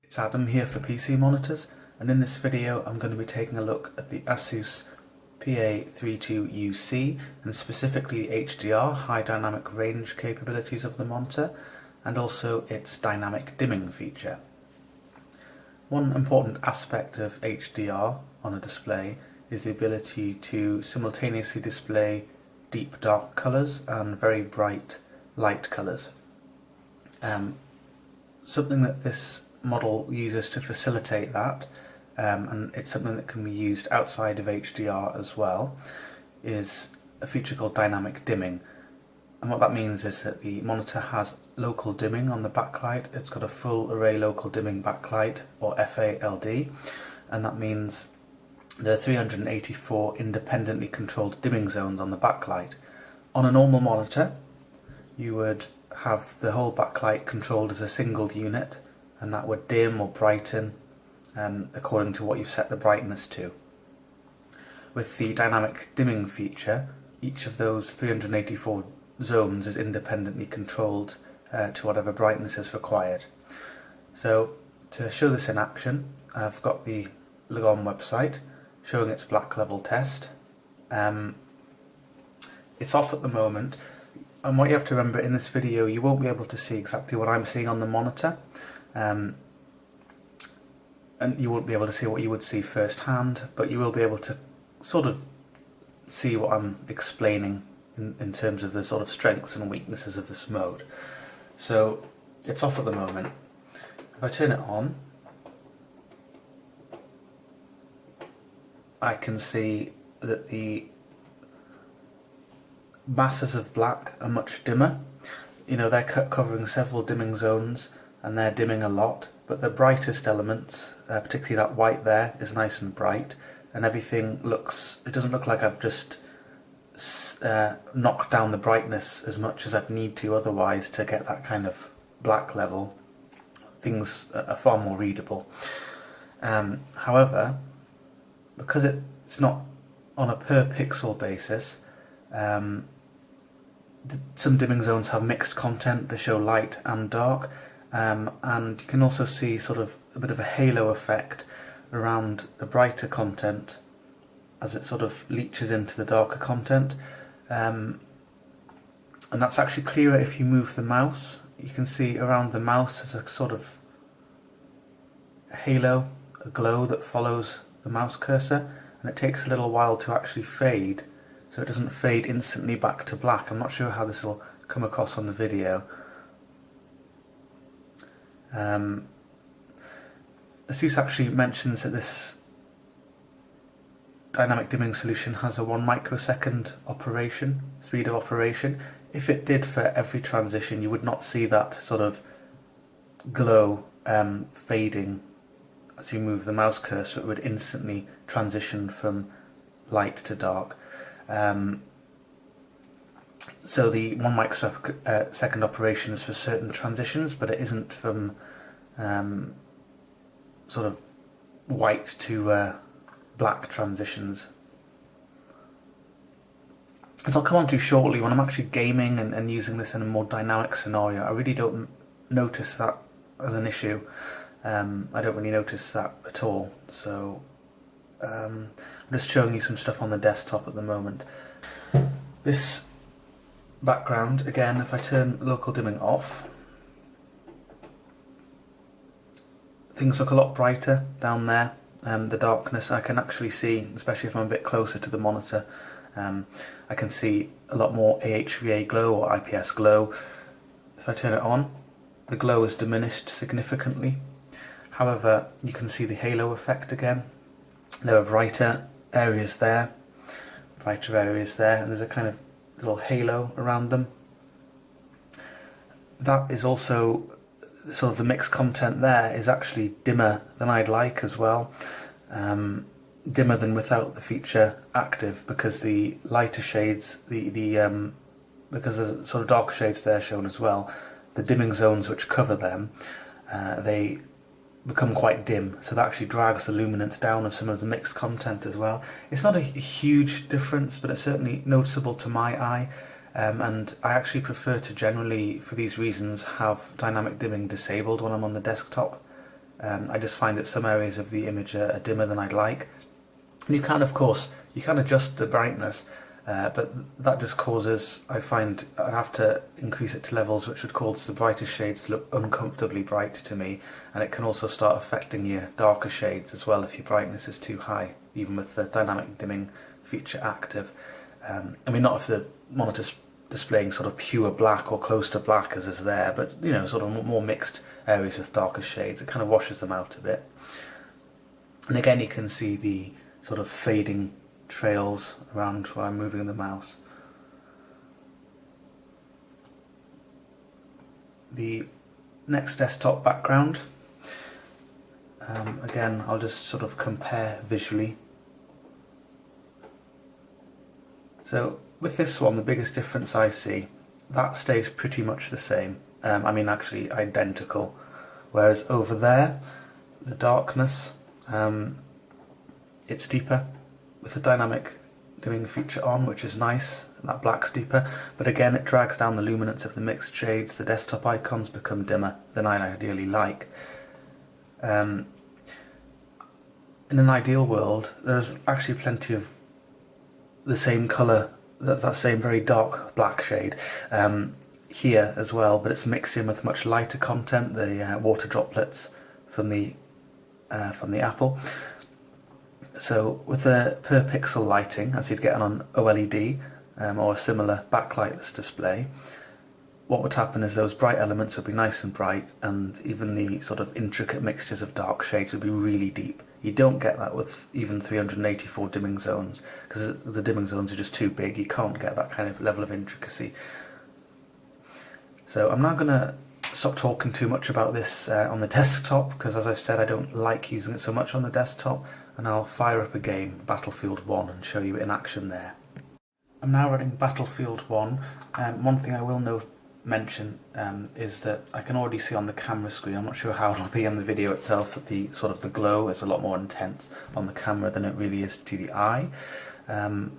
It's Adam here for PC Monitors, and in this video I'm going to be taking a look at the ASUS PA32UC and specifically the HDR, high dynamic range capabilities of the monitor, and also its dynamic dimming feature. One important aspect of HDR on a display is the ability to simultaneously display deep dark colours and very bright light colours. Something that this model uses to facilitate that, and it's something that can be used outside of HDR as well, is a feature called dynamic dimming. And what that means is that the monitor has local dimming on the backlight. It's got a full array local dimming backlight, or FALD, and that means there are 384 independently controlled dimming zones on the backlight. On a normal monitor, you would have the whole backlight controlled as a single unit, and that would dim or brighten according to what you've set the brightness to. With the dynamic dimming feature, each of those 384 zones is independently controlled to whatever brightness is required. So to show this in action, I've got the Lagon website showing its black level test. It's off at the moment, and what you have to remember in this video, you won't be able to see exactly what I'm seeing on the monitor. And you won't be able to see what you would see firsthand, but you will be able to sort of see what I'm explaining in terms of the sort of strengths and weaknesses of this mode. So it's off at the moment. If I turn it on, I can see that the masses of black are much dimmer. You know, they're covering several dimming zones, and they're dimming a lot, but the brightest elements, particularly that white there, is nice and bright, and everything looks, it doesn't look like I've just knocked down the brightness as much as I'd need to otherwise to get that kind of black level. Things are far more readable. However, because it's not on a per pixel basis, some dimming zones have mixed content. They show light and dark. And you can also see sort of a bit of a halo effect around the brighter content as it sort of leaches into the darker content, and that's actually clearer if you move the mouse. You can see around the mouse there's a sort of halo, a glow that follows the mouse cursor, and it takes a little while to actually fade, so it doesn't fade instantly back to black. I'm not sure how this will come across on the video. ASUS actually mentions that this dynamic dimming solution has a 1 microsecond speed of operation. If it did for every transition, you would not see that sort of glow fading as you move the mouse cursor. It would instantly transition from light to dark. So the 1 microsecond operation is for certain transitions, but it isn't from sort of white to black transitions. As I'll come on to shortly, when I'm actually gaming and using this in a more dynamic scenario, I really don't notice that as an issue. I don't really notice that at all. So I'm just showing you some stuff on the desktop at the moment. This background, again, if I turn local dimming off, things look a lot brighter down there. The darkness I can actually see, especially if I'm a bit closer to the monitor, I can see a lot more AHVA glow or IPS glow. If I turn it on, the glow is diminished significantly. However, you can see the halo effect again. There are brighter areas there, and there's a kind of little halo around them. That is also sort of the mixed content there is actually dimmer than I'd like as well. Dimmer than without the feature active, because the lighter shades, because there's sort of darker shades there shown as well, the dimming zones which cover them, they become quite dim, so that actually drags the luminance down of some of the mixed content as well. It's not a huge difference, but it's certainly noticeable to my eye, and I actually prefer to generally, for these reasons, have dynamic dimming disabled when I'm on the desktop. I just find that some areas of the image are dimmer than I'd like. And you can, of course, you can adjust the brightness, but that just causes, I find, I'd have to increase it to levels which would cause the brightest shades to look uncomfortably bright to me, and it can also start affecting your darker shades as well if your brightness is too high, even with the dynamic dimming feature active. I mean, not if the monitor's displaying sort of pure black or close to black as is there, but you know, sort of more mixed areas with darker shades, it kind of washes them out a bit. And again, you can see the sort of fading trails around where I'm moving the mouse. The next desktop background, again, I'll just sort of compare visually. So with this one, the biggest difference I see, that stays pretty much the same. I mean, actually identical. Whereas over there, the darkness, it's deeper with the dynamic dimming feature on, which is nice, and that black's deeper, but again it drags down the luminance of the mixed shades. The desktop icons become dimmer than I ideally like. In an ideal world, there's actually plenty of the same colour, that same very dark black shade here as well, but it's mixed in with much lighter content, the water droplets from the Apple. So with the per pixel lighting, as you'd get on an OLED or a similar backlightless display, what would happen is those bright elements would be nice and bright, and even the sort of intricate mixtures of dark shades would be really deep. You don't get that with even 384 dimming zones, because the dimming zones are just too big. You can't get that kind of level of intricacy. So I'm now going to stop talking too much about this on the desktop, because as I've said, I don't like using it so much on the desktop, and I'll fire up a game, Battlefield 1, and show you it in action there. I'm now running Battlefield 1. One thing I will mention is that I can already see on the camera screen, I'm not sure how it'll be on the video itself, that the sort of the glow is a lot more intense on the camera than it really is to the eye. But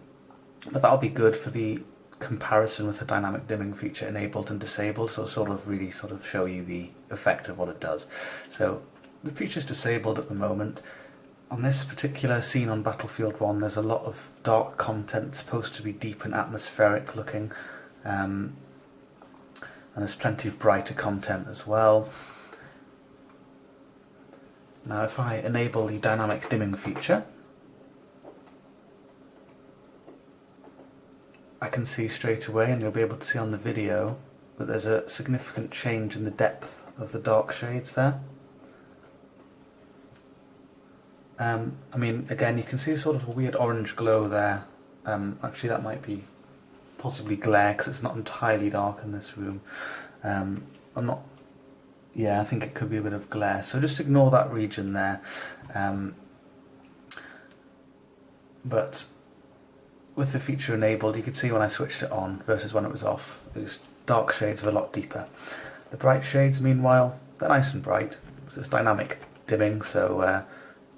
that'll be good for the comparison with the dynamic dimming feature enabled and disabled, so really show you the effect of what it does. So the feature's disabled at the moment. On this particular scene on Battlefield 1, there's a lot of dark content supposed to be deep and atmospheric looking, and there's plenty of brighter content as well. Now if I enable the dynamic dimming feature, I can see straight away, and you'll be able to see on the video, that there's a significant change in the depth of the dark shades there. I mean, again, you can see sort of a weird orange glow there. Actually, that might be possibly glare, because it's not entirely dark in this room. I think it could be a bit of glare, so just ignore that region there. But with the feature enabled, you could see when I switched it on versus when it was off, those dark shades are a lot deeper. The bright shades, meanwhile, they're nice and bright, because it's dynamic dimming, so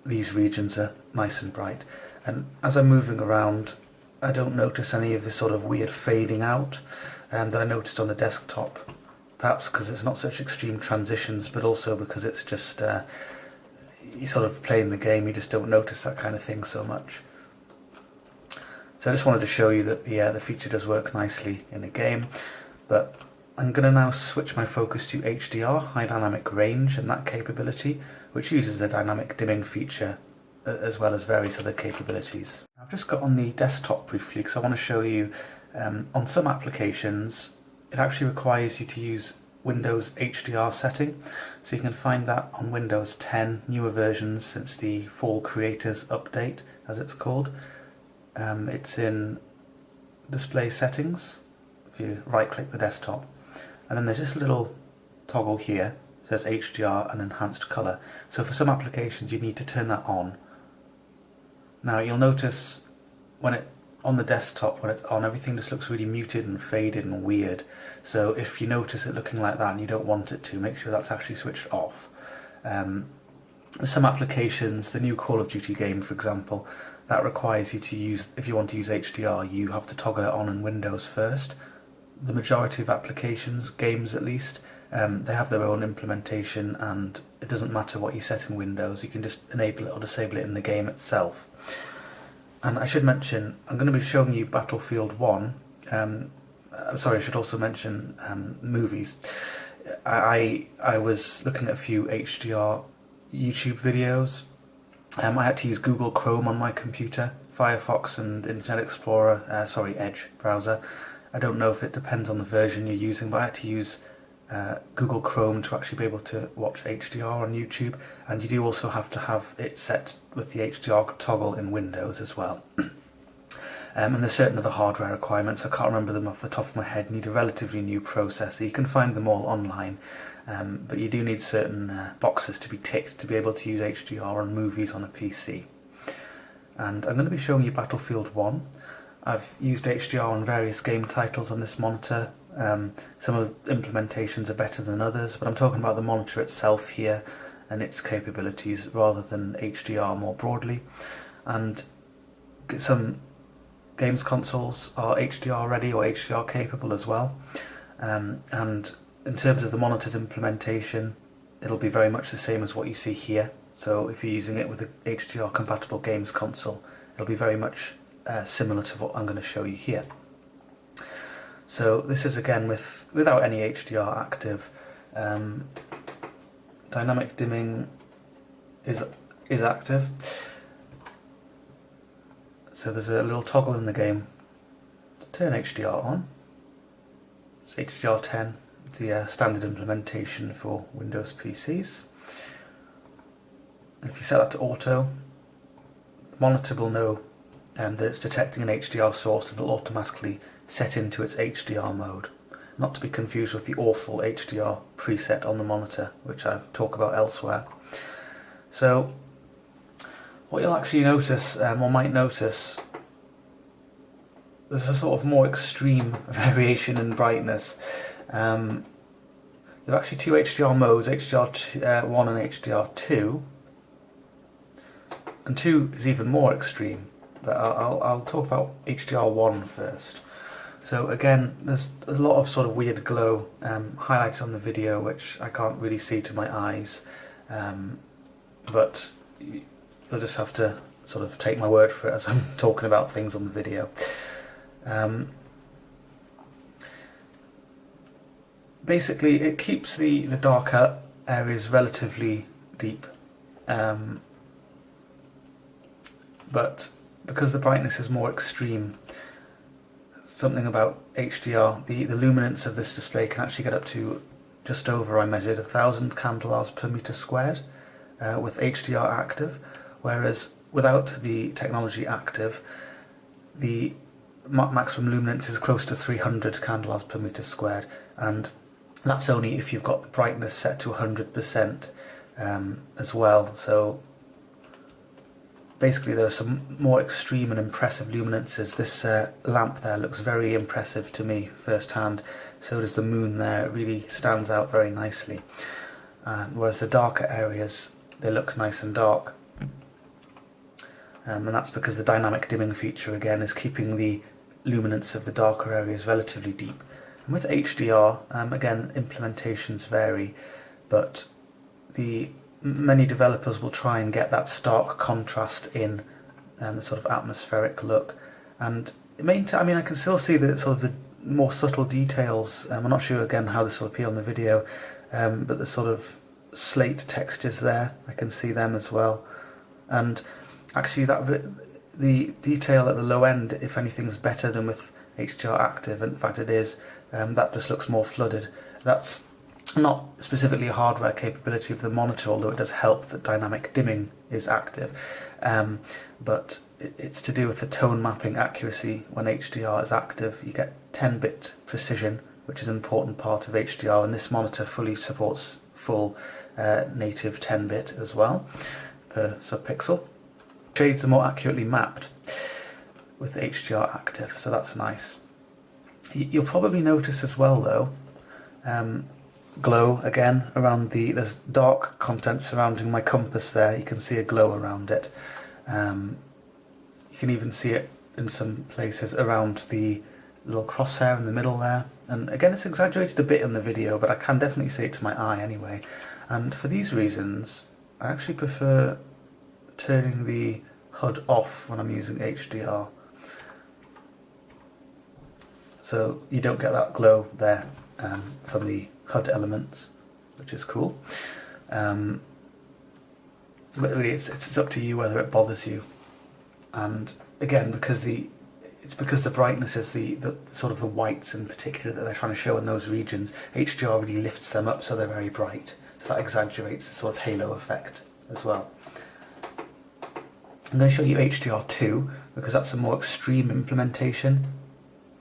these regions are nice and bright. And as I'm moving around, I don't notice any of this sort of weird fading out that I noticed on the desktop. Perhaps because it's not such extreme transitions, but also because it's just, you sort of playing the game, you just don't notice that kind of thing so much. So I just wanted to show you that the feature does work nicely in a game, but I'm going to now switch my focus to HDR, High Dynamic Range, and that capability, which uses the dynamic dimming feature as well as various other capabilities. I've just got on the desktop briefly because I want to show you on some applications it actually requires you to use Windows HDR setting, so you can find that on Windows 10, newer versions since the Fall Creators Update, as it's called. It's in Display Settings, if you right click the desktop, and then there's this little toggle here, it says HDR and Enhanced Colour. So for some applications you need to turn that on. Now you'll notice on the desktop, when it's on, everything just looks really muted and faded and weird. So if you notice it looking like that and you don't want it to, make sure that's actually switched off. With some applications, the new Call of Duty game, for example, that requires you to use, if you want to use HDR, you have to toggle it on in Windows first. The majority of applications, games at least, They have their own implementation, and it doesn't matter what you set in Windows, you can just enable it or disable it in the game itself. And I should mention, I'm going to be showing you Battlefield 1. Sorry, I should also mention movies. I was looking at a few HDR YouTube videos. I had to use Google Chrome on my computer, Firefox and Internet Explorer, Edge browser. I don't know if it depends on the version you're using, but I had to use Google Chrome to actually be able to watch HDR on YouTube, and you do also have to have it set with the HDR toggle in Windows as well. And there's certain other hardware requirements, I can't remember them off the top of my head. You need a relatively new processor, you can find them all online, but you do need certain boxes to be ticked to be able to use HDR on movies on a PC. And I'm going to be showing you Battlefield 1. I've used HDR on various game titles on this monitor. Some of the implementations are better than others, but I'm talking about the monitor itself here and its capabilities rather than HDR more broadly. And some games consoles are HDR ready or HDR capable as well. And in terms of the monitor's implementation, it'll be very much the same as what you see here. So if you're using it with an HDR compatible games console, it'll be very much similar to what I'm going to show you here. So this is again without any HDR active. Dynamic dimming is active. So there's a little toggle in the game to turn HDR on. It's HDR 10, it's the standard implementation for Windows PCs. And if you set that to auto, the monitor will know that it's detecting an HDR source and it'll automatically set into its HDR mode. Not to be confused with the awful HDR preset on the monitor, which I talk about elsewhere. So what you'll actually notice, or might notice, there's a sort of more extreme variation in brightness. There are actually two HDR modes, HDR 1 and HDR 2. And 2 is even more extreme, but I'll talk about HDR 1 first. So again, there's a lot of sort of weird glow highlighted on the video, which I can't really see to my eyes, but you'll just have to sort of take my word for it as I'm talking about things on the video. Basically, it keeps the darker areas relatively deep, but because the brightness is more extreme, something about HDR, the luminance of this display can actually get up to just over, I measured, 1000 candela per meter squared with HDR active, whereas without the technology active, the maximum luminance is close to 300 candela per meter squared, and that's only if you've got the brightness set to 100% as well. So basically there are some more extreme and impressive luminances. This lamp there looks very impressive to me firsthand, so does the moon there, it really stands out very nicely. Whereas the darker areas, they look nice and dark. And that's because the dynamic dimming feature again is keeping the luminance of the darker areas relatively deep. And with HDR, again, implementations vary, but many developers will try and get that stark contrast in the sort of atmospheric look. And I can still see the sort of the more subtle details. I'm not sure again how this will appear on the video, but the sort of slate textures there, I can see them as well. And actually the detail at the low end, if anything's better than with HDR active, in fact it is, that just looks more flooded. That's not specifically a hardware capability of the monitor, although it does help that dynamic dimming is active, but it's to do with the tone mapping accuracy. When HDR is active, you get 10-bit precision, which is an important part of HDR, and this monitor fully supports full native 10-bit as well per subpixel. Shades are more accurately mapped with HDR active, so that's nice. You'll probably notice as well though, glow again around there's dark content surrounding my compass there, you can see a glow around it. You can even see it in some places around the little crosshair in the middle there. And again, it's exaggerated a bit in the video, but I can definitely see it to my eye anyway. And for these reasons, I actually prefer turning the HUD off when I'm using HDR. So you don't get that glow there from the HUD elements, which is cool. But really, it's up to you whether it bothers you. And again, because the brightness is the sort of the whites in particular that they're trying to show in those regions, HDR really lifts them up so they're very bright. So that exaggerates the sort of halo effect as well. I'm going to show you HDR2 because that's a more extreme implementation.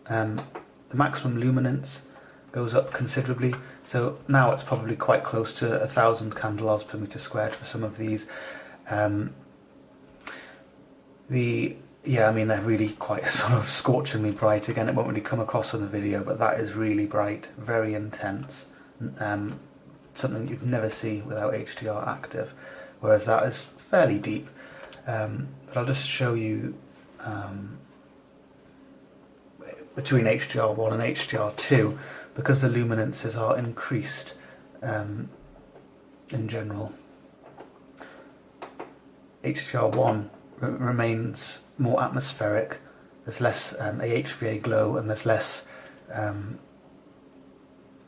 The maximum luminance goes up considerably, so now it's probably quite close to 1000 candela per meter squared for some of these. Yeah, I mean, they're really quite sort of scorchingly bright. Again, it won't really come across on the video, but that is really bright, very intense. Something that you'd never see without HDR active, whereas that is fairly deep. But I'll just show you between HDR1 and HDR2, because the luminances are increased in general. HDR1 remains more atmospheric, there's less AHVA glow, and there's less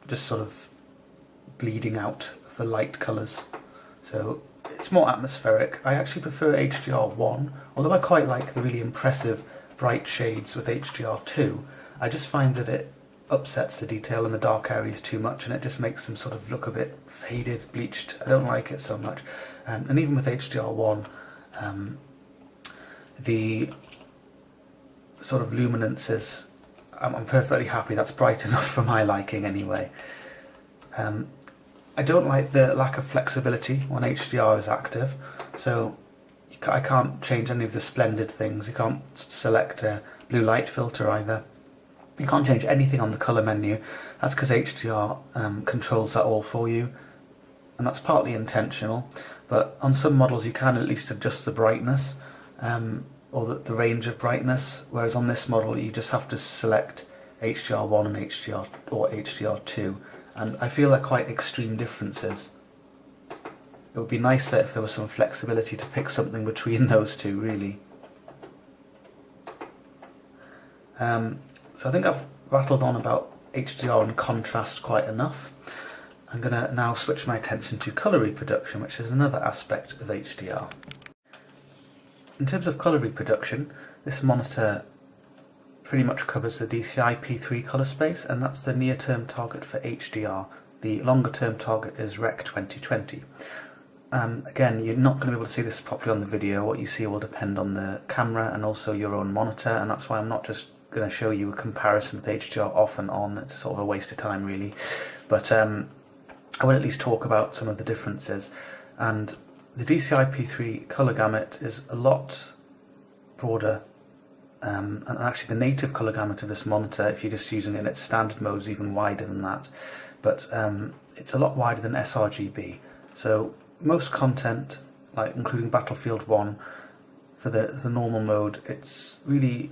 just sort of bleeding out of the light colours. So it's more atmospheric. I actually prefer HDR1, although I quite like the really impressive bright shades with HDR2. I just find that it upsets the detail in the dark areas too much, and it just makes them sort of look a bit faded, bleached. I don't like it so much. And even with HDR1, the sort of luminances, I'm perfectly happy. That's bright enough for my liking anyway. I don't like the lack of flexibility when HDR is active, so I can't change any of the splendid things. You can't select a blue light filter either. You can't change anything on the colour menu. That's because HDR controls that all for you, and that's partly intentional, but on some models you can at least adjust the brightness or the range of brightness, whereas on this model you just have to select HDR1 and HDR2, and I feel they're quite extreme differences. It would be nicer if there was some flexibility to pick something between those two, really. So I think I've rattled on about HDR and contrast quite enough. I'm going to now switch my attention to colour reproduction, which is another aspect of HDR. In terms of colour reproduction, this monitor pretty much covers the DCI P3 colour space, and that's the near-term target for HDR. The longer-term target is Rec 2020. Again, you're not going to be able to see this properly on the video. What you see will depend on the camera and also your own monitor, and that's why I'm not just going to show you a comparison with HDR off and on. It's sort of a waste of time, really. But I will at least talk about some of the differences. And the DCI P3 colour gamut is a lot broader, and actually the native colour gamut of this monitor, if you're just using it in its standard mode, is even wider than that. But it's a lot wider than sRGB. So most content, like including Battlefield 1, for the normal mode, it's really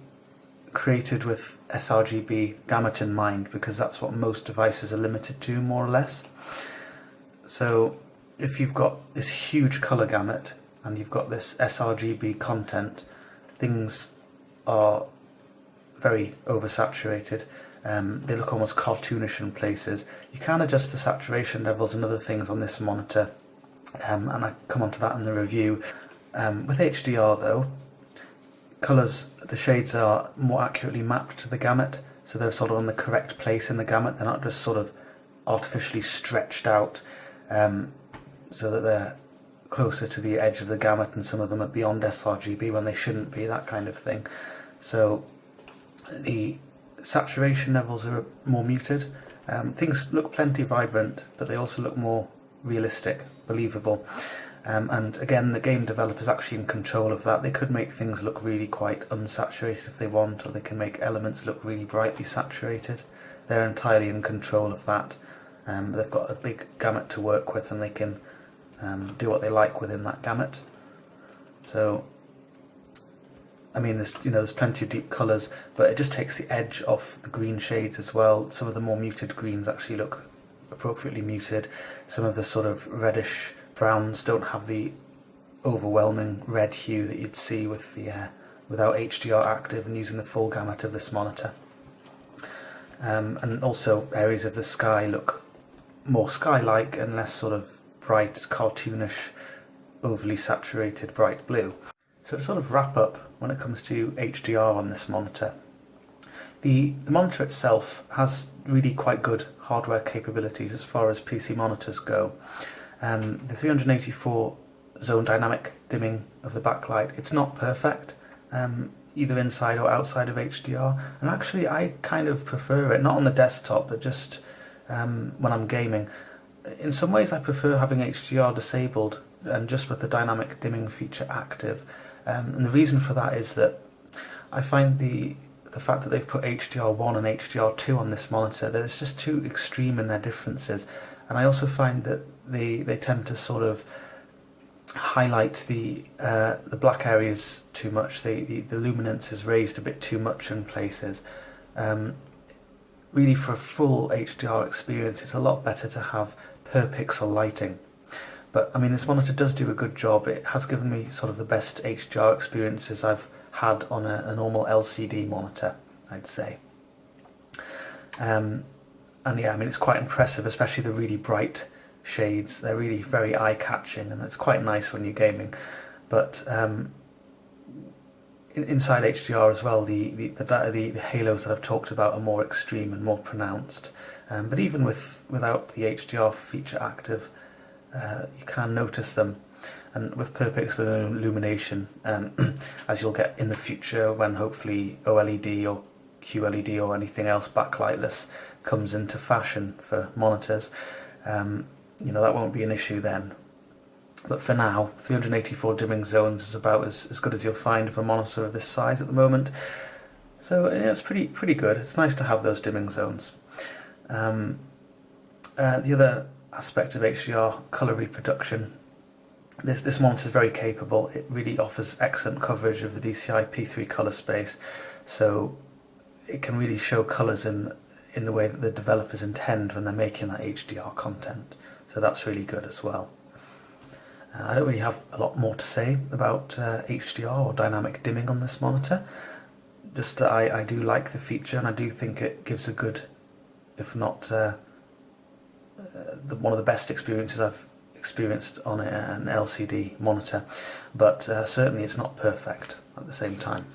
created with sRGB gamut in mind, because that's what most devices are limited to, more or less. So if you've got this huge colour gamut and you've got this sRGB content, things are very oversaturated. They look almost cartoonish in places. You can adjust the saturation levels and other things on this monitor, and I come on to that in the review. With HDR though, colours, the shades are more accurately mapped to the gamut, so they're sort of on the correct place in the gamut. They're not just sort of artificially stretched out so that they're closer to the edge of the gamut, and some of them are beyond sRGB when they shouldn't be, that kind of thing. So the saturation levels are more muted. Things look plenty vibrant, but they also look more realistic, believable. And again, the game developer's actually in control of that. They could make things look really quite unsaturated if they want, or they can make elements look really brightly saturated. They're entirely in control of that. They've got a big gamut to work with, and they can do what they like within that gamut. So I mean, there's plenty of deep colours, but it just takes the edge off the green shades as well. Some of the more muted greens actually look appropriately muted. Some of the sort of reddish browns don't have the overwhelming red hue that you'd see with the without HDR active and using the full gamut of this monitor. And also areas of the sky look more sky-like and less sort of bright, cartoonish, overly saturated bright blue. So to sort of wrap up when it comes to HDR on this monitor, the monitor itself has really quite good hardware capabilities as far as PC monitors go. The 384 zone dynamic dimming of the backlight, it's not perfect, either inside or outside of HDR, and actually I kind of prefer it, not on the desktop, but just when I'm gaming. In some ways I prefer having HDR disabled and just with the dynamic dimming feature active, and the reason for that is that I find the fact that they've put HDR1 and HDR2 on this monitor, that it's just too extreme in their differences, and I also find that they tend to sort of highlight the black areas too much. The luminance is raised a bit too much in places. Really, for a full HDR experience, it's a lot better to have per pixel lighting. But I mean, this monitor does do a good job. It has given me sort of the best HDR experiences I've had on a normal LCD monitor, I'd say. And yeah, I mean, it's quite impressive, especially the really bright shades. They're really very eye-catching, and it's quite nice when you're gaming. But inside HDR as well, the halos that I've talked about are more extreme and more pronounced. But even without the HDR feature active, you can notice them. And with per pixel illumination, as you'll get in the future when hopefully OLED or QLED or anything else backlightless comes into fashion for monitors, that won't be an issue then. But for now, 384 dimming zones is about as good as you'll find of a monitor of this size at the moment. So yeah, it's pretty good. It's nice to have those dimming zones. The other aspect of HDR, colour reproduction. This monitor is very capable. It really offers excellent coverage of the DCI P3 colour space, so it can really show colours in the way that the developers intend when they're making that HDR content. So that's really good as well. I don't really have a lot more to say about HDR or dynamic dimming on this monitor. Just that I do like the feature, and I do think it gives a good, if not one of the best experiences I've experienced on an LCD monitor. But certainly it's not perfect at the same time.